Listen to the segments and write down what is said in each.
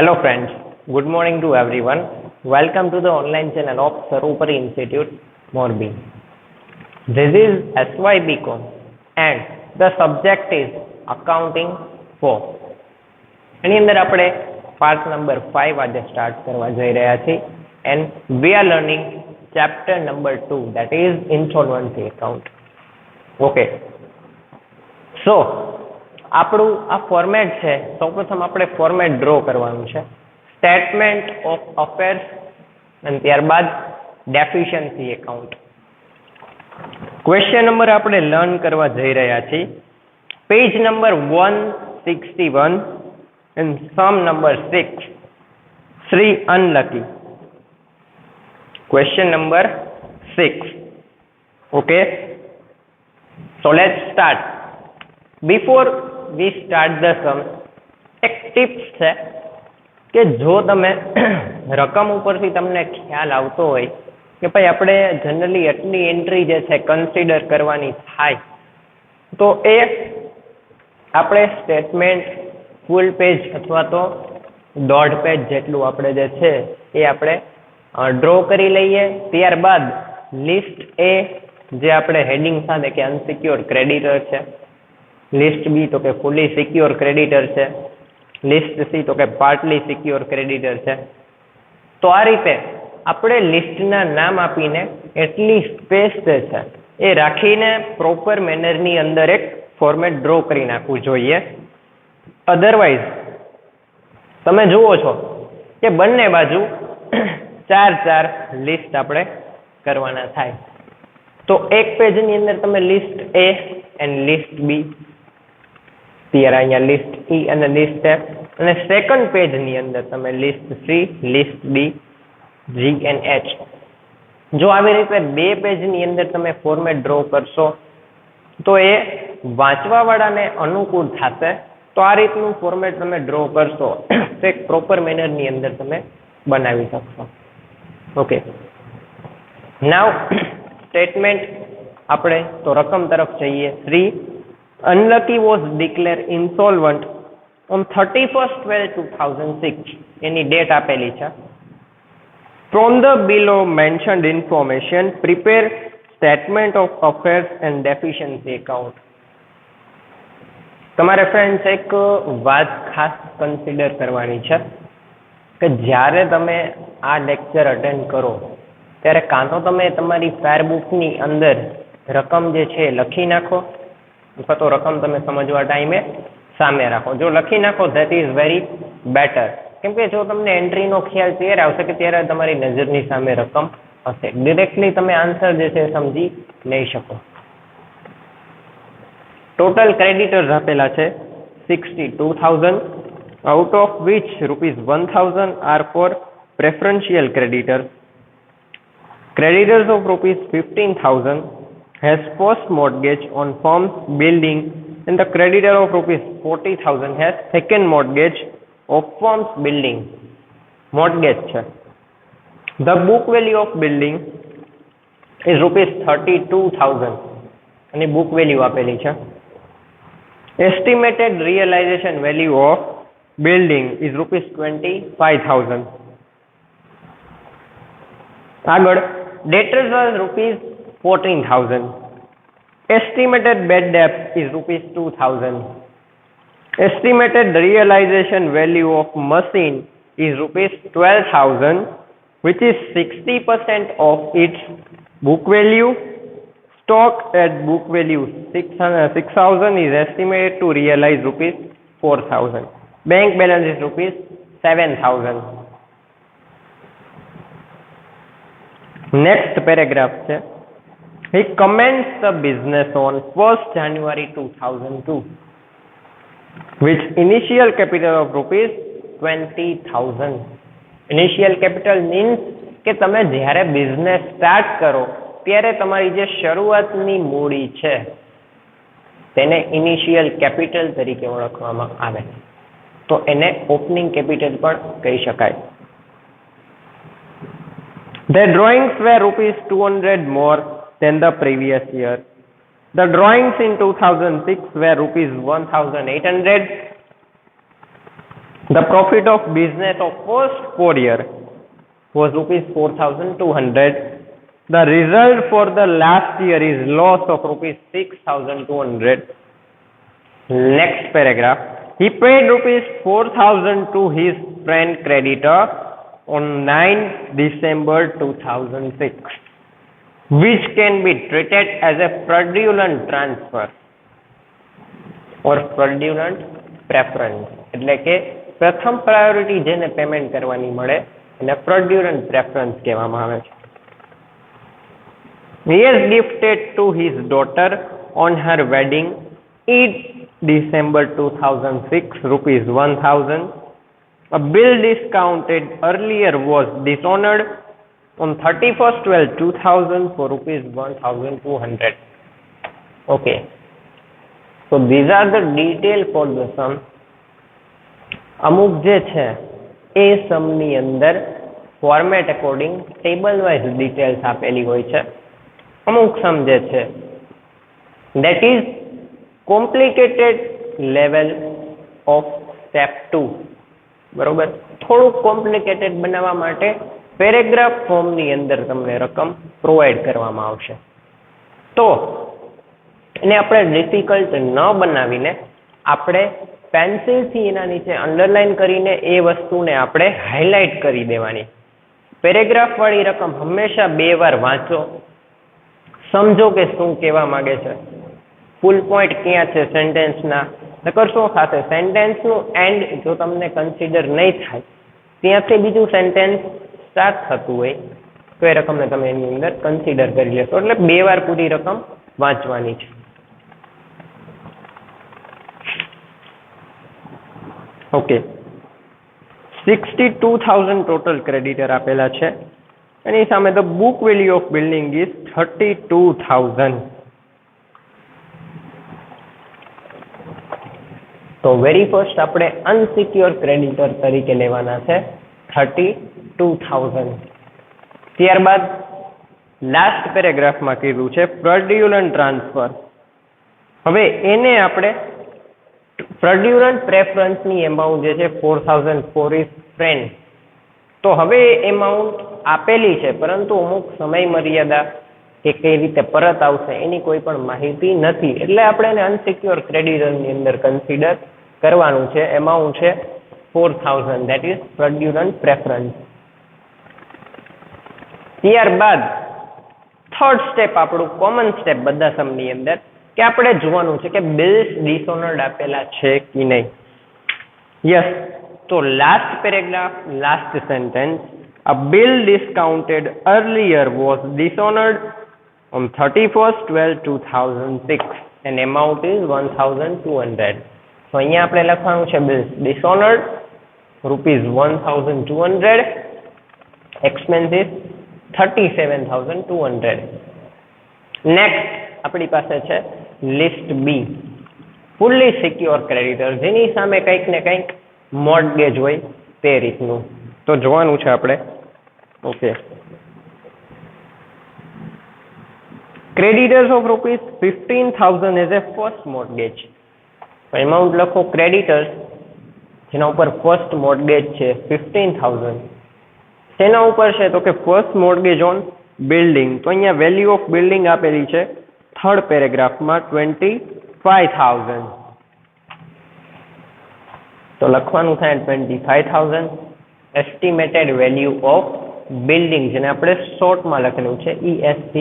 Hello friends, good morning to everyone. Welcome to the online channel of Sarupari Institute, Morbi. This is SYBCom and the subject is Accounting 4. એની અંદર આપણે part number 5 આજે start કરવા જઈ રહ્યા છીએ and we are learning chapter number 2, that is insolvency account. Okay. So આપણું આ format છે. સૌપ્રથમ આપણે ફોર્મેટ ડ્રો કરવાનું છે. સ્ટેટમેન્ટ ઓફ અફેર્સ અને ત્યારબાદ ડેફિશિયન્સી એકાઉન્ટ. ક્વેશ્ચન નંબર આપણે લર્ન કરવા જઈ રહ્યા છીએ. Page number 161 and sum number 6, Sri Unlucky. Question number 6. Okay. So let's start. Before we start the sum, એક ટિપ્સ છે કે જો તમે રકમ ઉપરથી તમને ખ્યાલ આવતો હોય કે ભાઈ આપણે જનરલી એટલી એન્ટ્રી જે છે કન્સિડર કરવાની થાય તો એ આપણે સ્ટેટમેન્ટ ફૂલ પેજ અથવા તો દોઢ પેજ જેટલું આપણે જે છે એ આપણે ડ્રો કરી લઈએ. ત્યારબાદ લિસ્ટ એ જે આપણે હેડિંગ સાથે કે અનસિક્યોર ક્રેડિટર છે, લિસ્ટ બી તો કે ફુલી સિક્યોર ક્રેડિટર છે, લિસ્ટ સી તો કે પાર્ટલી સિક્યોર ક્રેડિટર છે. તો આ રીતે આપણે લિસ્ટના નામ આપીને એટલી સ્પેસ જે છે એ રાખીને પ્રોપર મેનરની અંદર એક ફોર્મેટ ડ્રો કરી નાખવું જોઈએ. અધરવાઇઝ તમે જુઓ છો કે બંને બાજુ ચાર લિસ્ટ આપણે કરવાના થાય. તો એક પેજની અંદર તમે list A and list B, ત્યારે અહીંયા લિસ્ટ ઈ અને લિસ્ટ એફ, અને સેકન્ડ પેજની અંદર તમે list C, list D, G and H. જો આવી રીતે બે પેજની અંદર તમે ફોર્મેટ ડ્રો કરશો તો એ વાંચવા વાળાને અનુકૂળ થશે. તો આ રીતનું ફોર્મેટ તમે ડ્રો કરશો તો એક પ્રોપર મેનરની અંદર તમે બનાવી શકશો. ઓકે, નાવ સ્ટેટમેન્ટ આપણે તો રકમ તરફ જઈએ. Shri Unlucky was declared insolvent on 31st/12/2006. Any date આપેલી છે. From the below mentioned information, prepare statement of affairs and deficiency account. તમારે ફ્રેન્ડ્સ એક વાત ખાસ કન્સિડર કરવાની છે કે જ્યારે તમે આ લેક્ચર અટેન્ડ કરો ત્યારે કાં તો તમે તમારી ફેરબુકની અંદર રકમ જે છે લખી નાખો અથવા તો રકમ તમે સમજવા ટાઈમે સામે રાખો. જો લખી નાખો ધેટ ઇઝ વેરી બેટર, કેમ કે જો તમને એન્ટ્રીનો ખ્યાલ ત્યારે આવશે કે ત્યારે તમારી નજરની સામે રકમ હશે. ડિરેક્ટલી તમે આન્સર જે છે સમજી નહીં શકો. ટોટલ ક્રેડિટર્સ આપેલા છે 62,000, out of which ₹1,000 are for preferential creditors. Creditors of ₹15,000 has post mortgage on firm's building and the creditor of ₹40,000 has second mortgage of firm's building. Mortgage છે. The book value of building is ₹32,000 અને book value આપેલી છે. Estimated realization value of building is ₹25,000. આગળ debtors was ₹14,000. Estimated bad debt is ₹2,000. Estimated realization value of machine is ₹12,000, which is 60% of its book value. Stock at book value 6,000 is estimated to realize ₹4,000. Bank balance is ₹7,000. Next paragraph છે. He commenced the business on 1st January 2002 with initial capital of ₹20,000. Initial capital means કે તમે જ્યારે business start કરો ત્યારે તમારી જે શરૂઆતની મૂડી છે તેને ઇનિશિયલ કેપિટલ તરીકે ઓળખવામાં આવે, તો એને ઓપનિંગ કેપિટલ પણ કહી શકાય. The drawings were ₹200 more than the previous year. The drawings in 2006 were ₹1,800. The profit of business of first 4 year was rupees 4,200. The result for the last year is loss of rupees 6,200. Next paragraph. He paid rupees 4,000 to his friend creditor on 9 December 2006, which can be treated as a fraudulent transfer or fraudulent preference. એટલે કે પ્રથમ priority જેને payment કરવાની મળે એને fraudulent preference કહેવામાં આવે છે. He has gifted to his daughter on her wedding in December 2006 rupees 1,000. A bill discounted earlier was dishonored on 31st/12/2000 for rupees 1,200. Okay. So these are the detail for the sum. અમુક જે છે એ સમની અંદર format according table wise details આપેલી હોય છે. અમુક સમ જે છે that is complicated level of step 2. બરોબર, થોડુંક કોમ્પ્લિકેટેડ બનાવવા માટે પેરેગ્રાફ ફોર્મની અંદર તમને રકમ પ્રોવાઈડ કરવામાં આવશે. તો એને આપણે ડિફિકલ્ટ ન બનાવીને આપણે પેન્સિલથી એના નીચે અંડરલાઈન કરીને એ વસ્તુને આપણે હાઇલાઇટ કરી દેવાની. પેરેગ્રાફ વાળી રકમ હંમેશા 2 વાર વાંચો, સમજો કે શું કહેવા માંગે છે, ફૂલ પોઈન્ટ ક્યાં છે સેન્ટેન્સના. નકર શું થશે, સેન્ટેન્સનું એન્ડ જો તમને કન્સિડર નહીં થાય ત્યાંથી બીજું સેન્ટેન્સ સ્ટાર્ટ થતું હોય તો એ રકમને તમે એની અંદર કન્સિડર કરી લેશો. એટલે 2 વાર પૂરી રકમ વાંચવાની છે. ઓકે, 62,000 ટોટલ ક્રેડિટર આપેલા છે. એની સામે the book value of building is 32,000. તો વેરી ફર્સ્ટ આપણે અનસિક્યોર ક્રેડિટર તરીકે લેવાના છે 32,000. ત્યારબાદ લાસ્ટ પેરેગ્રાફમાં કીધું છે ફ્રોડ્યુલન્ટ ટ્રાન્સફર. હવે એને આપણે ફ્રોડ્યુલન્ટ પ્રેફરન્સની એમાઉન્ટ જે છે 4,000 ફોર હિઝ ફ્રેન્ડ. તો હવે એમાઉન્ટ આપેલી છે પરંતુ અમુક સમય મર્યાદા કે કઈ રીતે પરત આવશે એની કોઈ પણ માહિતી નથી. એટલે આપણે એને અનસિક્યોર ક્રેડિટરની અંદર કન્સિડર કરવાનું છે. એમાઉન્ટ છે 4,000, that is fraudulent preference. ત્યારબાદ થર્ડ સ્ટેપ આપણું કોમન સ્ટેપ બધા સમની અંદર કે આપણે જોવાનું છે કે બિલ્સ ડિસઓનર્ડ આપેલા છે કે નહીં. યસ, તો last paragraph last sentence, a bill discounted earlier was dishonored on 31st/12/2006 and amount is 1,200. તો અહીંયા આપણે લખવાનું છે બિલ્સ ડિસઓનર્ડ રૂપીઝ 1,200, એક્સપેન્સિસ 37,200. નેક્સ્ટ આપણી પાસે છે લિસ્ટ બી, ફુલ્લી સિક્યોર ક્રેડિટર, જેની સામે કંઈક ને કંઈક મોર્ટગેજ હોય તે રીતનું. તો જોવાનું છે આપણે. Okay, creditors of rupees 15,000 as a first mortgage. Amount લખો ક્રેડિટર્સ જેના ઉપર ફર્સ્ટ મોર્ટગેજ છે 15,000. તેના ઉપર છે તો કે ફર્સ્ટ મોર્ટગેજ ઓન બિલ્ડિંગ. તો અહીંયા વેલ્યુ ઓફ બિલ્ડિંગ આપેલી છે થર્ડ પેરેગ્રાફમાં 25,000. તો લખવાનું થાય 25,000. એસ્ટિમેટેડ વેલ્યુ ઓફ બિલ્ડિંગ જેને આપણે શોર્ટમાં લખેલું છે ESC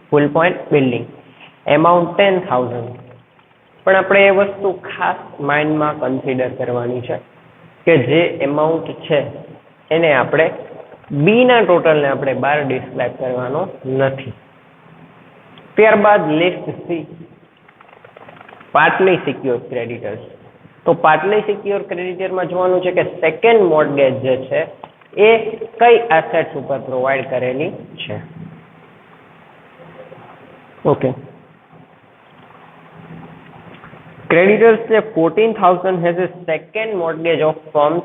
ફૂલ પોઈન્ટ બિલ્ડિંગ, એમાઉન્ટ 10,000. પણ આપણે એ વસ્તુ ખાસ માઇન્ડમાં કન્સિડર કરવાની છે કે જે એમાઉન્ટ છે એને આપણે બીના ટોટલને આપણે બહાર ડિસ્ક્રાઇબ કરવાનો નથી. ત્યારબાદ list C, partly secure creditors. તો પાર્ટલી સિક્યોર ક્રેડિટરમાં જોવાનું છે કે સેકન્ડ મોર્ટગેજ જે છે એ કઈ એસેટ્સ ઉપર પ્રોવાઈડ કરેલી છે. Okay, creditors say 14,000 has a second mortgage of firm's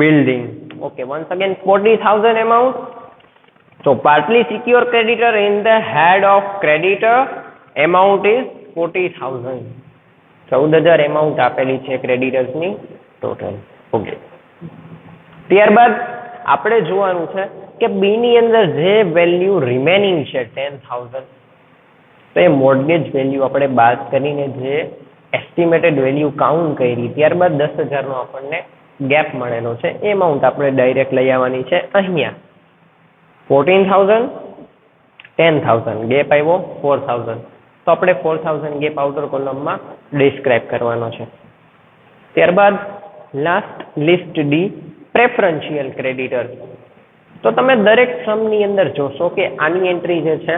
building. Okay, once again 40,000 amount. So partly secure creditor in the head of creditor amount is 40,000. 14,000 amount આપેલી છે creditors ની total. Okay. ત્યારબાદ આપણે જોવાનું છે કે બી ની અંદર જે વેલ્યુ રિમેનિંગ છે 10,000, તો એ મોર્ગેજ વેલ્યુ આપણે બાદ કરીને જે એસ્ટિમેટેડ વેલ્યુ કાઉન્ટ કરી, ત્યારબાદ 10,000 નો આપણને ગેપ મળેલો છે, એ અમાઉન્ટ આપણે ડાયરેક્ટ લઈ આવવાની છે અહીંયા. 14,000, 10,000 ગેપ આવ્યો 4,000, તો આપણે 4,000 ગેપ આઉટર કોલમમાં ડિસ્ક્રાઇબ કરવાનો છે. ત્યારબાદ last list D preferential creditor. તો તમે દરેક સમની અંદર જોશો કે આની એન્ટ્રી જે છે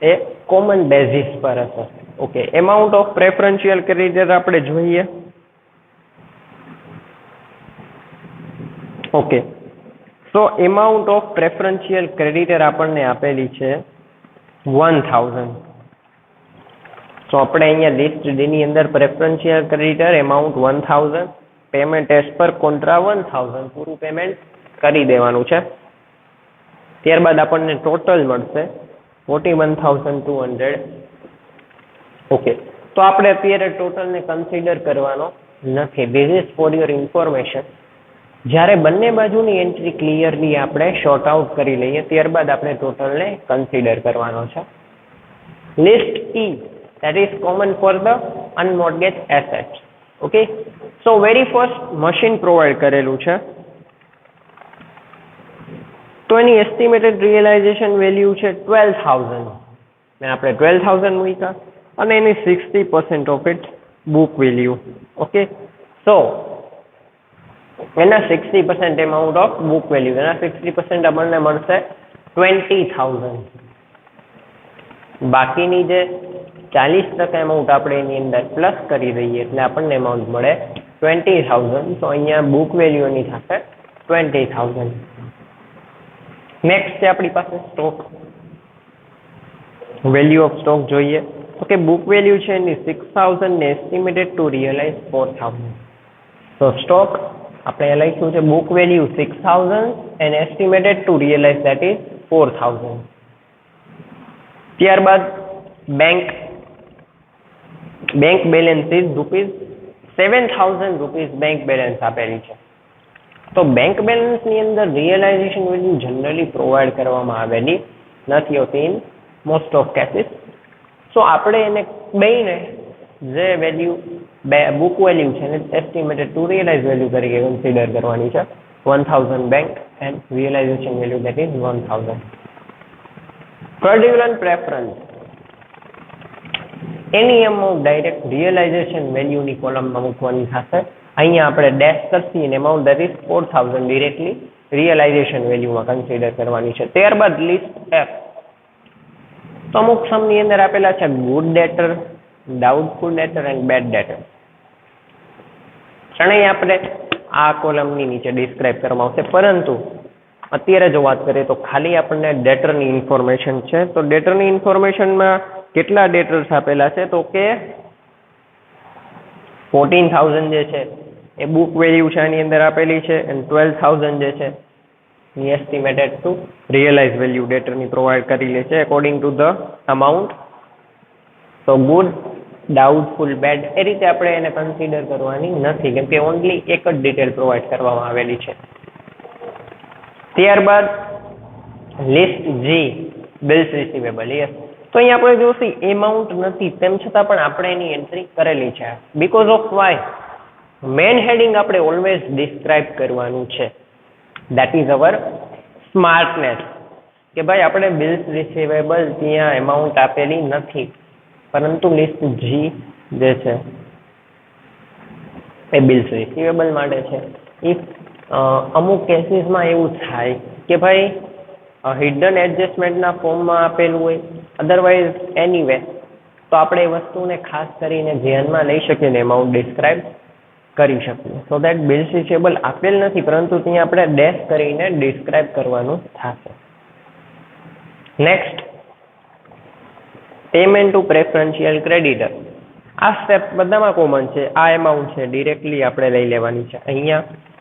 એ કોમન બેઝિસ પર હશે. Okay, amount of preferential creditor આપણે જોઈએ. Okay, so amount of preferential creditor આપણને આપેલી છે 1,000. સો આપણે અહીંયા લિસ્ટ ડી ની અંદર preferential creditor amount 1,000, payment as per contra 1,000, પૂરું પેમેન્ટ કરી દેવાનું છે. ત્યારબાદ આપણને ટોટલ મળશે 41,200. ઓકે, તો આપણે અત્યારે ટોટલને કન્સિડર કરવાનો નથી. This is for your information. જ્યારે બંને બાજુની એન્ટ્રી ક્લિયરલી આપણે શોર્ટ આઉટ કરી લઈએ, ત્યારબાદ આપણે ટોટલને કન્સિડર કરવાનો છે. List E, that is common for the unmortgaged assets. Okay, so very first machine provide કરેલું છે, તો એની એસ્ટિમેટેડ રિયલાઇઝેશન વેલ્યુ છે 12,000, ને આપણે 12,000 મૂક્યા, અને એની 60% of it book value. Okay, so એના 60% એમાઉન્ટ ઓફ બુક વેલ્યુ, એના 60% આપણને મળશે 20,000. બાકીની જે 40% એમાઉન્ટ આપણે એની અંદર પ્લસ કરી દઈએ એટલે આપણને એમાઉન્ટ મળે 20,000. તો અહીંયા બુક વેલ્યુ એની થશે 20,000. નેક્સ્ટ છે આપણી પાસે સ્ટોક. વેલ્યુ ઓફ સ્ટોક જોઈએ તો કે બુક વેલ્યુ છે એની 6,000 ને એસ્ટિમેટેડ ટુ રિયલાઇઝ 4,000. તો સ્ટોક આપણે લખ્યું છે book value 6,000 and estimated to realise that is 4,000. ત્યારબાદ bank balance is ₹7,000 bank balance આપેલી છે. તો બેંક બેલેન્સની અંદર રિયલાઇઝેશન વેલ્યુ જનરલી પ્રોવાઈડ કરવામાં આવેલી નથી હોતી in most of cases. So આપણે એને બેને જે વેલ્યુ બુક વેલ્યુ છે ને એસ્ટિમેટેડ ટુ રિયલાઇઝ વેલ્યુ તરીકે કન્સિડર કરવાની છે. 1,000 bank and realisation value that is 1,000. Fraudulent preference, એની અમાઉન્ટ ડાયરેક્ટ રિયલાઇઝેશન વેલ્યુની કોલમમાં મૂકવાની થશે. અહીંયા આપણે ડેશ કરશી અને એમાઉન્ટ ધેટ ઇઝ 4,000 ડિરેક્ટલી રિયલાઇઝેશન વેલ્યુમાં કન્સિડર કરવાની છે. ત્યારબાદ લિસ્ટ એફ. તો અમુક સમની અંદર આપેલા છે good debtor, doubtful debtor and bad debtor. ત્રણેય આપણે આ કોલમની નીચે ડિસ્ક્રાઇબ કરવામાં આવશે, પરંતુ અત્યારે જો વાત કરીએ તો ખાલી આપણને ડેટરની ઇન્ફોર્મેશન છે. તો ડેટરની ઇન્ફોર્મેશનમાં કેટલા ડેટર્સ આપેલા છે તો કે 14,000 જે છે એ બુક વેલ્યુ છે આની અંદર આપેલી છે, એન્ડ 12,000 જે છે એ એસ્ટિમેટેડ ટુ રિયલાઇઝ વેલ્યુ ડેટરની પ્રોવાઈડ કરેલી છે અકોર્ડિંગ ટુ ધ અમાઉન્ટ. તો ગુડ, ડાઉટફુલ, બેડ એ રીતે આપણે એને કન્સિડર કરવાની નથી, કેમ કે ઓનલી એક જ ડિટેલ પ્રોવાઈડ કરવામાં આવેલી છે. ત્યારબાદ લિસ્ટ જી, બિલ્સ રિસીવેબલ. યસ, તો અહીંયા આપણે જોશું એમાઉન્ટ નથી, તેમ છતાં પણ આપણે એની એન્ટ્રી કરેલી છે. Because of why, main heading આપણે ઓલવેઝ ડિસ્ક્રાઇબ કરવાનું છે. દેટ ઇઝ અવર સ્માર્ટનેસ, કે ભાઈ આપણે બિલ્સ રિસીવેબલ ત્યાં એમાઉન્ટ આપેલી નથી, પરંતુ લિસ્ટ જી જે છે એ બિલ્સ રિસીવેબલ માટે છે. ઇફ અમુક કેસીસમાં એવું થાય કે ભાઈ હિડન એડજસ્ટમેન્ટના ફોર્મમાં આપેલું હોય, અધરવાઇઝ એનીવે, તો આપણે એ વસ્તુને ખાસ કરીને ધ્યાનમાં લઈ શકીએ ને એમાઉન્ટ ડિસ્ક્રાઇબ કરી શકીએ. સો દેટ બિલ્સ રિસીવેબલ આપેલ નથી, પરંતુ ત્યાં આપણે ડેશ કરીને ડિસ્ક્રાઇબ કરવાનું થશે. Next, payment to preferential creditor. આ સ્ટેપ બધામાં કોમન છે. આ એમાઉન્ટ છે ડિરેક્ટલી આપણે લઈ લેવાની છે. અહીંયા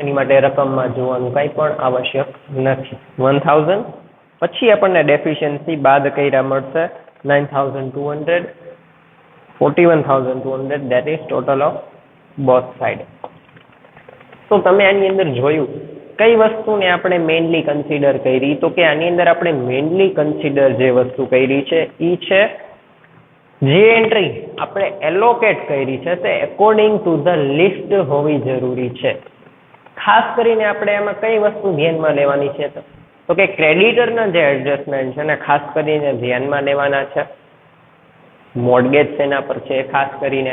એની માટે રકમમાં જોવાનું કંઈ પણ આવશ્યક નથી. 1,000 પછી આપણને ડેફિશિયન્સી બાદ કર્યા મળશે 9,200, 41,200, that is total of both side. તો તમે આની અંદર જોયું કઈ વસ્તુને આપણે મેઇનલી કન્સિડર કરી, તો કે આની અંદર આપણે મેઇનલી કન્સિડર જે વસ્તુ કરી છે એ છે જે એન્ટ્રી આપણે એલોકેટ કરી છે તે અકોર્ડિંગ ટુ ધ લિસ્ટ હોવી જરૂરી છે. ખાસ કરીને આપણે એમાં કઈ વસ્તુ ધ્યાનમાં લેવાની છે, તો કે ક્રેડિટરના જે એડજસ્ટમેન્ટ છે ને ખાસ કરીને ધ્યાનમાં લેવાના છે. મોર્ગેજ એના પર છે ખાસ કરીને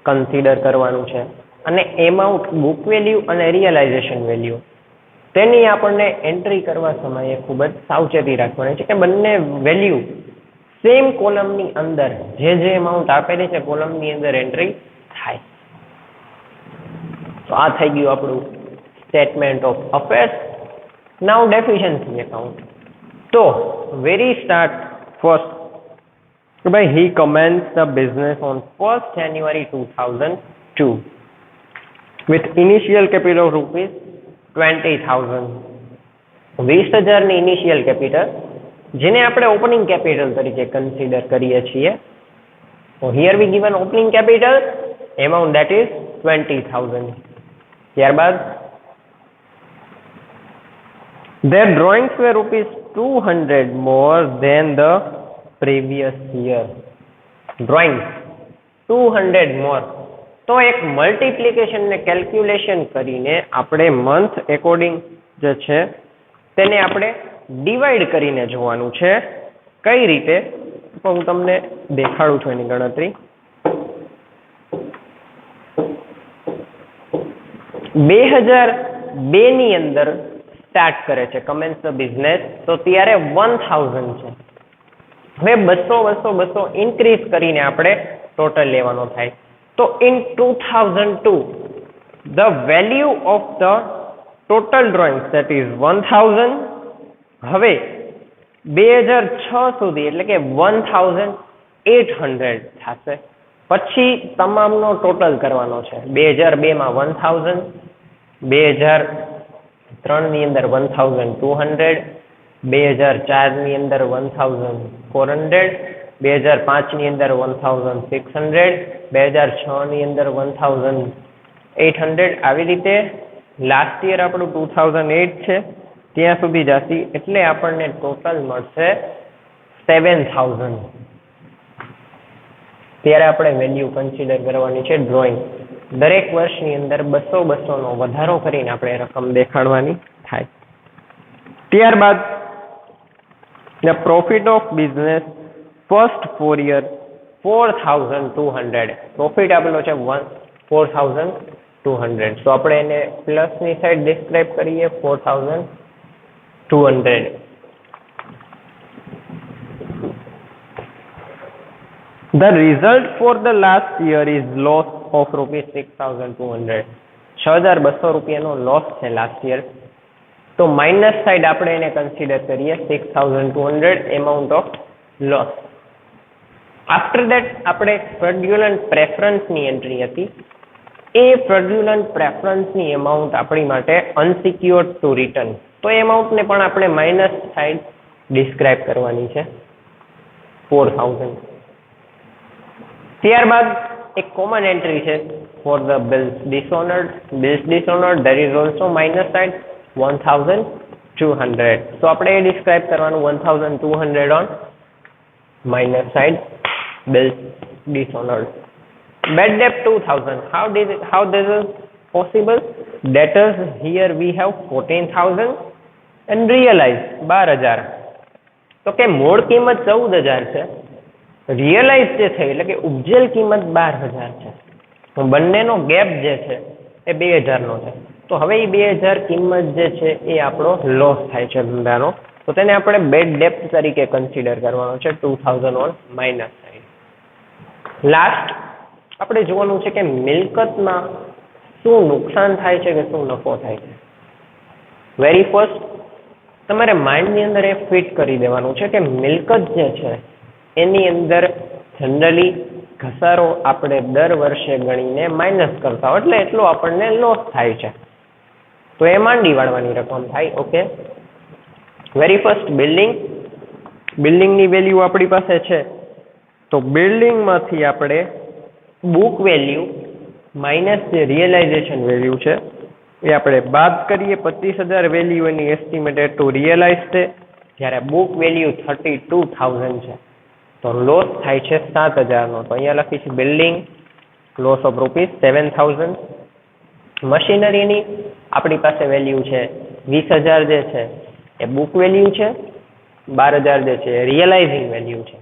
કન્સિડર કરવાનું છે. અને એમાઉન્ટ, બુક વેલ્યુ અને રિયલાઇઝેશન વેલ્યુ તેની આપણને એન્ટ્રી કરવા સમયે ખૂબ જ સાવચેતી રાખવાની છે કે બંને વેલ્યુ સેમ કોલમની અંદર જે એમાઉન્ટ આપેલી છે કોલમની અંદર એન્ટ્રી થાય. તો આ થઈ ગયું આપણું statement of affairs. Now deficiency account. તો વેરી સ્ટાર્ટ ફર્સ્ટ ભાઈ he commenced the business on 1st January 2002 with initial capital of rupees 20,000. 20,000 ની ઇનિશિયલ કેપિટલ જેને આપણે ઓપનિંગ કેપિટલ તરીકે કન્સિડર કરીએ છીએ. So here we given opening capital amount that is 20,000. ત્યારબાદ their drawings were rupees 200 more than the previous year. Drawings 200 more. તો એક multiplication ને કેલ્ક્યુલેશન કરીને આપણે મંથ એકોર્ડિંગ જે છે તેને આપણે ડિવાઈડ કરીને જોવાનું છે. કઈ રીતે હું તમને દેખાડું છું એની ગણતરી. 2002 ની અંદર સ્ટાર્ટ કરે છે કમેન્સ ધ બિઝનેસ, તો ત્યારે 1000 છે. હવે 200 ઇન્ક્રીઝ કરીને આપણે ટોટલ લેવાનો થાય. તો in 2002 the value of the total drawings that is 1000. હવે 2006 સુધી એટલે કે 1800 થશે. પછી તમામનો ટોટલ કરવાનો છે. 2002 માં 1000, 2003 ની અંદર 1200, 2004 ની અંદર 1400, 2005 ની અંદર 1600, 2006 ની અંદર 1800. આવી રીતે લાસ્ટ યર આપણું 2008 છે ત્યાં સુધી જશે એટલે આપણને ટોટલ મળશે 7000. ત્યારે આપણે વેલ્યુ કન્સિડર કરવાની છે ડ્રોઈંગ. દરેક વર્ષની અંદર 200 નો વધારો કરીને આપણે રકમ દેખાડવાની થાય. ત્યારબાદ the profit of business first 4 year 4200. Profit આપેલો છે 4200. તો આપણે એને પ્લસ ની સાઈડ ડિસ્ક્રાઇબ કરીએ 4200. The result for the last year is loss of rupees 6200. 6200 રૂપિયાનો લોસ છે લાસ્ટ યર. તો માઇનસ સાઈડ આપણે એને કન્સિડર કરીએ 6200 amount of loss. After that આપણે ફ્રોડ્યુલન્ટ પ્રેફરન્સની એન્ટ્રી હતી. એ ફ્રોડ્યુલન્ટ પ્રેફરન્સની એમાઉન્ટ આપણી માટે અનસિક્યોર્ડ ટુ રિટર્ન. તો એ એમાઉન્ટને પણ આપણે માઇનસ સાઈડ ડિસ્ક્રાઇબ કરવાની છે 4000. ત્યારબાદ એક કોમન એન્ટ્રી છે for the bills dishonoured. Bills dishonoured there is also minus side 1200. તો આપણે એ ડિસ્ક્રાઇબ કરવાનું 1200 on minus side bills dishonored. Bad debt 2000. How this is possible? Debtors here we have 14,000 and realized 12,000. તો કે મૂળ કિંમત 14,000 છે, રિયલાઇઝ જે થઈ એટલે કે ઉપજેલ કિંમત 12,000 છે. તો બંનેનો ગેપ જે છે એ 2,000 નો છે. તો હવે એ 2,000 કિંમત જે છે એ આપણો લોસ થાય છે ધંધાનો. તો તેને આપણે બેડ ડેપ્ટ તરીકે કન્સિડર કરવાનો છે 2000 ઓન માઇનસ સાઈડ. લાસ્ટ આપણે જોવાનું છે કે મિલકતમાં શું નુકસાન થાય છે કે શું નફો થાય છે. વેરી ફર્સ્ટ તમારે માઇન્ડની અંદર એ ફિટ કરી દેવાનું છે કે મિલકત જે છે એની અંદર જનરલી ઘસારો આપણે દર વર્ષે ગણીને માઇનસ કરતા હોય એટલે એટલો આપણને લોસ થાય છે. તો એ માંડી વાળવાની રકમ થાય. ઓકે, વેરી ફર્સ્ટ બિલ્ડિંગની વેલ્યુ આપણી પાસે છે. તો બિલ્ડિંગમાંથી આપણે બુક વેલ્યુ માઇનસ જે રિયલાઇઝેશન વેલ્યુ છે એ આપણે બાદ કરીએ 25,000 value any estimated to realise છે, જ્યારે બુક વેલ્યુ 32,000 છે, તો લોસ થાય છે 7,000નો. તો અહીંયા લખીશું બિલ્ડિંગ લોસ ઓફ ₹7,000. મશીનરીની આપણી પાસે વેલ્યુ છે 20,000 જે છે એ બુક વેલ્યુ છે, 12,000 જે છે એ રિયલાઇઝિંગ વેલ્યુ છે.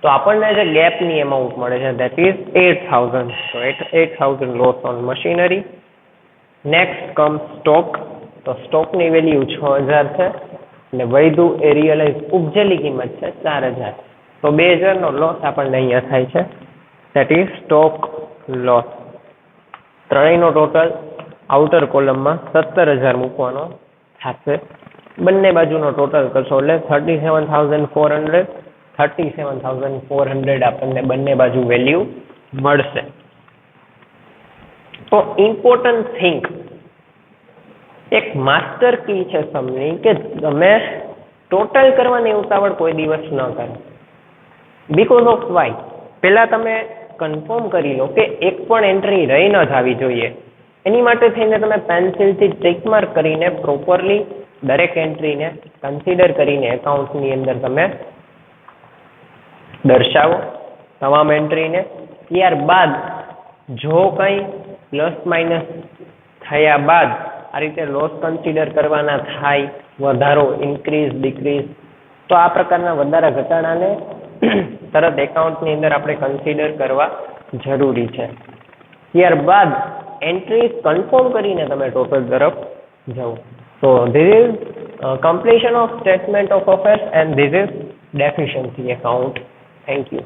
તો આપણને જે ગેપની એમાઉન્ટ મળે છે દેટ ઇઝ 8,000. તો 8,000 loss on machinery. Next come stock. તો સ્ટોકની વેલ્યુ 6,000 છે અને વૈધું એ રિયલાઇઝ ઉપજેલી કિંમત છે 4,000. તો 2,000નો લોસ આપણને અહીંયા થાય છે દેટ ઇઝ સ્ટોક લોસ. ત્રણેયનો ટોટલ આઉટર કોલમમાં 17,000 મૂકવાનો થશે. બંને બાજુનો ટોટલ કરશો એટલે 37,400 આપણને બંને બાજુ વેલ્યુ મળશે. તો ઇમ્પોર્ટન્ટ થિંગ, એક માસ્ટર કી છે સમની કે તમે ટોટલ કરવાની ઉતાવળ કોઈ દિવસ ન કરો. બીકોઝ ઓફ વાય, પહેલા તમે કન્ફર્મ કરી લો કે એક પણ એન્ટ્રી રહી ન જવી જોઈએ. એની માટે થઈને તમે પેન્સિલથી ટિક માર્ક કરીને પ્રોપરલી દરેક એન્ટ્રીને કન્સિડર કરીને એકાઉન્ટની અંદર તમે દર્શાવો તમામ એન્ટ્રીને. ત્યારબાદ જો કંઈ પ્લસ માઇનસ થયા બાદ આ રીતે લોસ કન્સિડર કરવાના થાય, વધારો, ઇન્ક્રીઝ, ડિક્રીઝ, તો આ પ્રકારના વધારા ઘટાડાને તરત એકાઉન્ટની અંદર આપણે કન્સિડર કરવા જરૂરી છે. ત્યારબાદ એન્ટ્રી કન્ફર્મ કરીને તમે ટોટલ તરફ જાઓ. So this is completion of statement of affairs and this is deficiency account. Thank you.